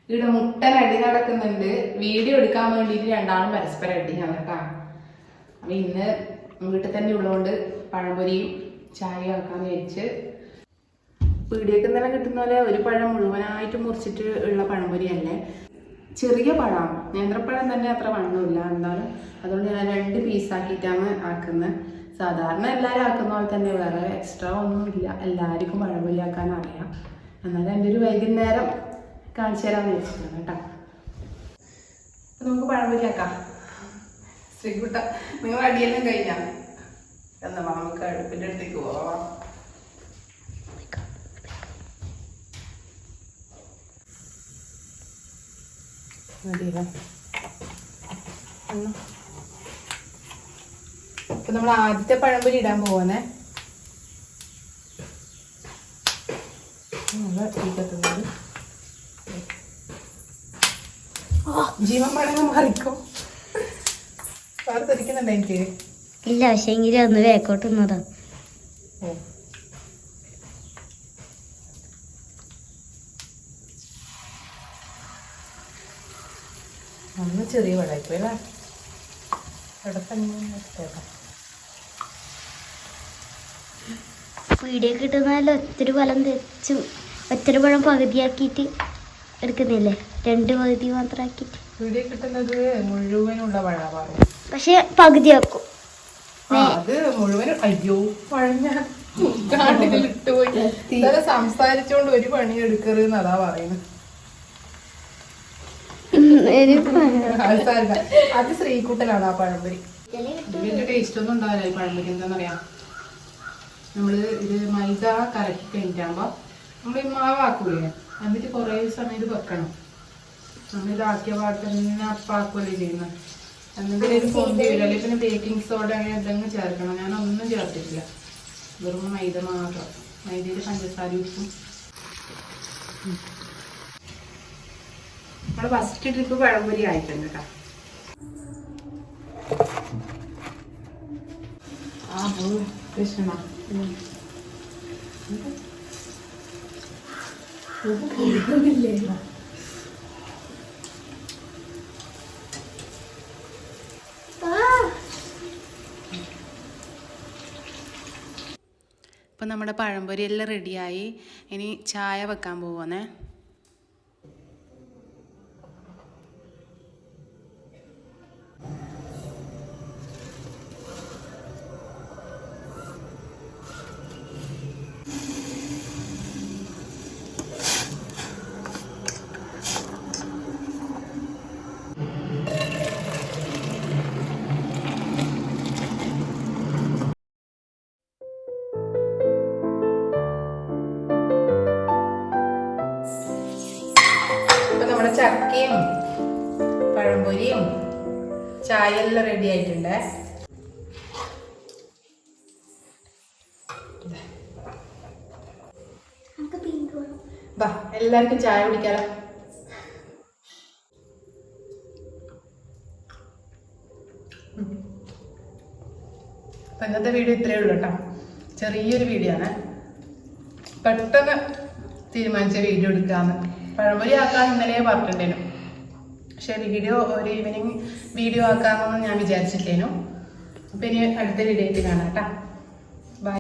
ഇവിടെ മുട്ടൻ അടി നടക്കുന്നുണ്ട്. വീഡിയോ എടുക്കാൻ വേണ്ടിയിട്ട് രണ്ടാളും പരസ്പരം അടിയാണ് കേട്ടോ. അപ്പൊ ഇന്ന് വീട്ടിൽ തന്നെ ഉള്ളതുകൊണ്ട് പഴംപൊരിയും ചായ ആക്കാന്ന് വെച്ച് പീടിയൊക്കെ തന്നെ കിട്ടുന്ന പോലെ ഒരു പഴം മുഴുവനായിട്ട് മുറിച്ചിട്ട് ഉള്ള പഴംപൊരിയല്ലേ, ചെറിയ പഴമാണ്. നേന്ത്രപ്പഴം തന്നെ അത്ര വണ്ണമില്ല. എന്തായാലും അതുകൊണ്ട് ഞാൻ 2 പീസാക്കിയിട്ടാണ് ആക്കുന്നത്. സാധാരണ എല്ലാവരും ആക്കുന്ന പോലെ തന്നെ, വേറെ എക്സ്ട്രാ ഒന്നുമില്ല. എല്ലാവർക്കും പഴംപൊരി ആക്കാൻ അറിയാം. എന്നാലും എൻ്റെ ഒരു വൈകുന്നേരം കാണിച്ചു തരാമെന്ന് വെച്ചിട്ടാണ് കേട്ടോ. അപ്പം നമുക്ക് പഴംപൊരി ആക്കാം. ശ്രീകുട്ട, നിങ്ങൾ അടിയെല്ലാം കഴിഞ്ഞാൽ എന്നാ നമുക്ക് അടുപ്പിൻ്റെ അടുത്തേക്ക് പോവാം. ഇപ്പൊ നമ്മൾ ആദ്യത്തെ പഴംപൊരി ഇടാൻ പോവാനേ. ജീവൻ പഴങ്ങൾ മാറിക്കോ. വേറെ തെറിക്കുന്നുണ്ടോ എനിക്ക്? ഇല്ല, പക്ഷെ എങ്കിലും ഒന്ന് വേക്കോട്ട് നിന്നതാ. അന്ന് ചെറിയ പഴമായിപ്പോയി അല്ലേ? അവിടെ തന്നെ വീഡിയോ കിട്ടുന്നാലും ഒത്തിരി ഫലം തെച്ചു. ഒത്തിരി പഴം പകുതിയാക്കിയിട്ട് എടുക്കുന്നില്ലേ, 2 പകുതി മാത്രം ആക്കിയിട്ട്. വീഡിയോ കിട്ടുന്നത് മുഴുവനുള്ള പഴമാണ്, പക്ഷെ പകുതിയാക്കും. അത് മുഴുവനും. അയ്യോ, പഴഞ്ഞ കാട്ടിലിട്ടുപോയി. ഇന്നലെ സംസാരിച്ചോണ്ട് ഒരു പണി എടുക്കരുതെന്ന് അതാ പറയുന്നത്. അത് ശ്രീകുട്ടനാണ് ആ പഴംപൊരി. ഇതിന്റെ ടേസ്റ്റ് ഒന്നും ഉണ്ടാവില്ല ഈ പഴംപൊരി. എന്താന്നറിയാം, നമ്മള് ഇത് മൈദ കലക്കി കഴിഞ്ഞിട്ടാകുമ്പോ നമ്മൾ ഈ മാവാക്കൂലേ, എന്നിട്ട് കുറേ സമയം ഇത് വെക്കണം. നമ്മൾ ഇതാക്കിയ പാട്ട് തന്നെ അപ്പാക്കുമല്ലേ ചെയ്യുന്നത്. എന്നിട്ട് ഒരു പൊന്തി വരും. അല്ലെങ്കിൽ പിന്നെ ബേക്കിംഗ് സോഡ അങ്ങനെ എന്തെങ്കിലും ചേർക്കണം. ഞാനൊന്നും ചേർത്തിട്ടില്ല, വെറും മൈദ മാത്രം. മൈദയിൽ പഞ്ചസാര ഉപ്പും. നമ്മുടെ ഫസ്റ്റ് ട്രിപ്പ് പഴംപൊരി ആയിട്ടുണ്ട് കേട്ടോ. ആ കൃഷ്ണ ഇപ്പം നമ്മുടെ പഴംപൊരി എല്ലാം റെഡിയായി. ഇനി ചായ വെക്കാൻ പോവാന്നേ. നമ്മുടെ ചക്കയും പഴംപൊരിയും ചായ എല്ലാം റെഡി ആയിട്ടുണ്ട്. ബാ, എല്ലാവർക്കും ചായ കുടിക്കാലോ. അപ്പൊ ഇന്നത്തെ വീഡിയോ ഇത്രയേ ഉള്ളൂ കേട്ടോ. ചെറിയൊരു വീഡിയോ ആണ്, പെട്ടെന്ന് തീരുമാനിച്ച വീഡിയോ എടുക്കാന്ന്. പഴംപൊരി ആക്കാൻ ഇന്നലെ പറഞ്ഞിട്ടുണ്ടേനു, പക്ഷെ വീഡിയോ ഒരു ഈവനിങ് വീഡിയോ ആക്കാമെന്ന് ഞാൻ വിചാരിച്ചിട്ടേനു. അപ്പം ഇനി അടുത്ത വീഡിയോ ആയിട്ട് കാണാം കേട്ടോ.